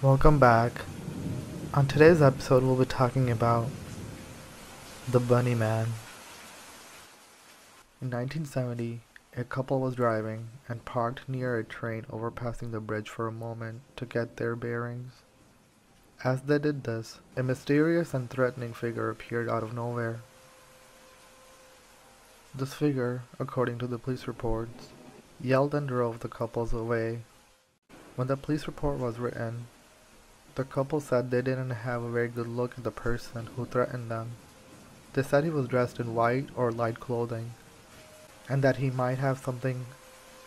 Welcome back. On today's episode, we'll be talking about the Bunny Man. In 1970, a couple was driving and parked near a train overpassing the bridge for a moment to get their bearings. As they did this, a mysterious and threatening figure appeared out of nowhere. This figure, according to the police reports, yelled and drove the couples away. When the police report was written, the couple said they didn't have a very good look at the person who threatened them. They said he was dressed in white or light clothing, and that he might have something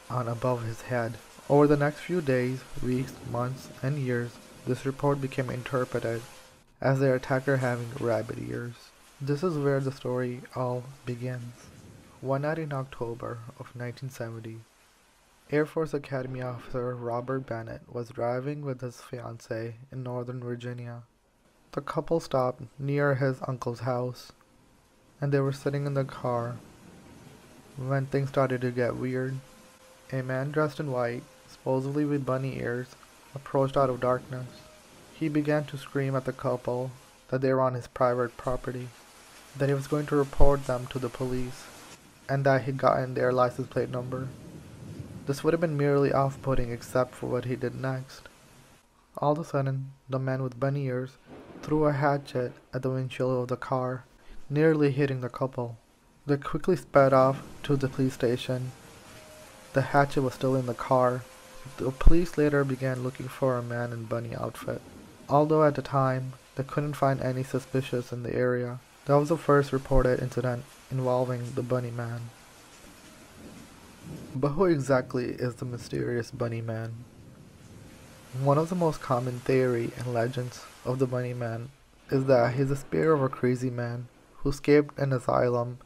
on above his head. Over the next few days, weeks, months, and years, this report became interpreted as their attacker having rabbit ears. This is where the story all begins. One night in October of 1970, Air Force Academy officer Robert Bennett was driving with his fiancée in Northern Virginia. The couple stopped near his uncle's house, and they were sitting in the car when things started to get weird. A man dressed in white, supposedly with bunny ears, approached out of darkness. He began to scream at the couple that they were on his private property, that he was going to report them to the police, and that he'd gotten their license plate number. This would have been merely off-putting except for what he did next. All of a sudden, the man with bunny ears threw a hatchet at the windshield of the car, nearly hitting the couple. They quickly sped off to the police station. The hatchet was still in the car. The police later began looking for a man in bunny outfit. Although at the time, they couldn't find any suspicious in the area. That was the first reported incident involving the Bunny Man. But who exactly is the mysterious Bunny Man? One of the most common theory and legends of the Bunny Man is that he's the spirit of a crazy man who escaped an asylum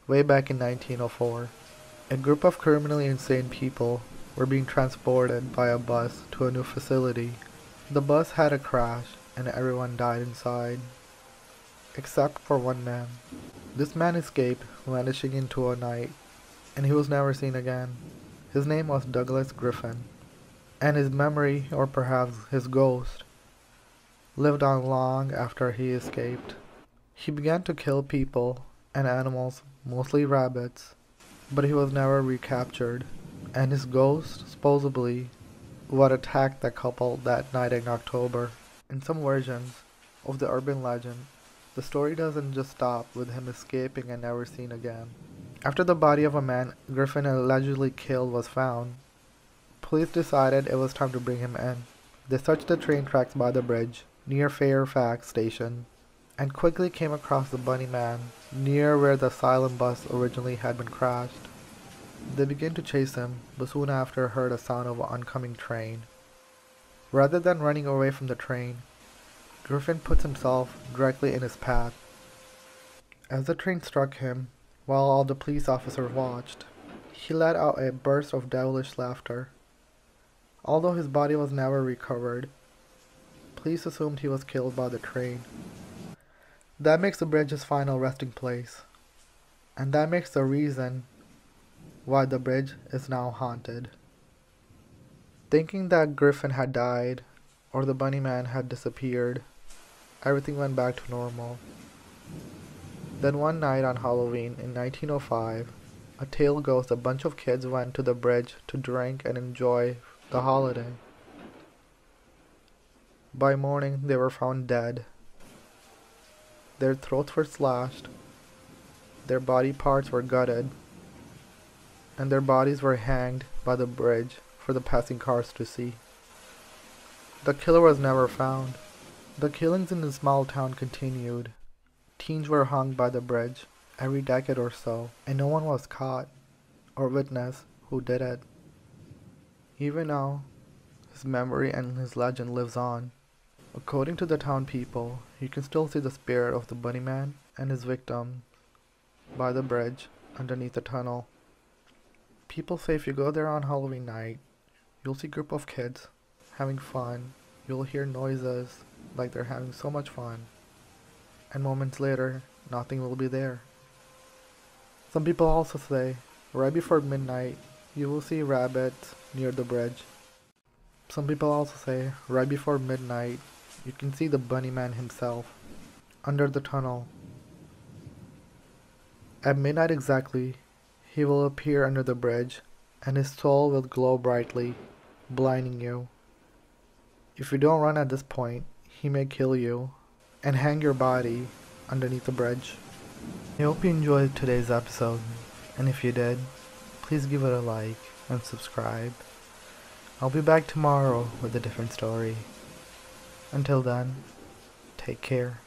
way back in 1904. A group of criminally insane people were being transported by a bus to a new facility. The bus had a crash and everyone died inside, except for one man. This man escaped, vanishing into a night, and he was never seen again. His name was Douglas Griffin, and his memory, or perhaps his ghost, lived on long after he escaped. He began to kill people and animals, mostly rabbits, but he was never recaptured, and his ghost, supposedly, would attack the couple that night in October. In some versions of the urban legend, the story doesn't just stop with him escaping and never seen again. After the body of a man Griffin allegedly killed was found, police decided it was time to bring him in. They searched the train tracks by the bridge near Fairfax Station and quickly came across the Bunny Man near where the asylum bus originally had been crashed. They began to chase him, but soon after heard a sound of an oncoming train. Rather than running away from the train, Griffin puts himself directly in his path. As the train struck him, while all the police officers watched, he let out a burst of devilish laughter. Although his body was never recovered, police assumed he was killed by the train. That makes the bridge his final resting place, and that makes the reason why the bridge is now haunted. Thinking that Griffin had died, or the Bunny Man had disappeared, everything went back to normal. Then one night on Halloween in 1905, a tale goes a bunch of kids went to the bridge to drink and enjoy the holiday. By morning, they were found dead. Their throats were slashed, their body parts were gutted, and their bodies were hanged by the bridge for the passing cars to see. The killer was never found. The killings in the small town continued. Teens were hung by the bridge every decade or so, and no one was caught or witnessed who did it. Even now, his memory and his legend lives on. According to the town people, you can still see the spirit of the Bunny Man and his victim by the bridge underneath the tunnel. People say if you go there on Halloween night, you'll see a group of kids having fun. You'll hear noises like they're having so much fun. And moments later, nothing will be there. Some people also say, right before midnight, you will see rabbits near the bridge. Some people also say right before midnight you can see the bunny man himself under the tunnel. At midnight exactly, he will appear under the bridge and his soul will glow brightly, blinding you. If you don't run at this point, he may kill you and hang your body underneath the bridge. I hope you enjoyed today's episode, and if you did, please give it a like and subscribe. I'll be back tomorrow with a different story. Until then, take care.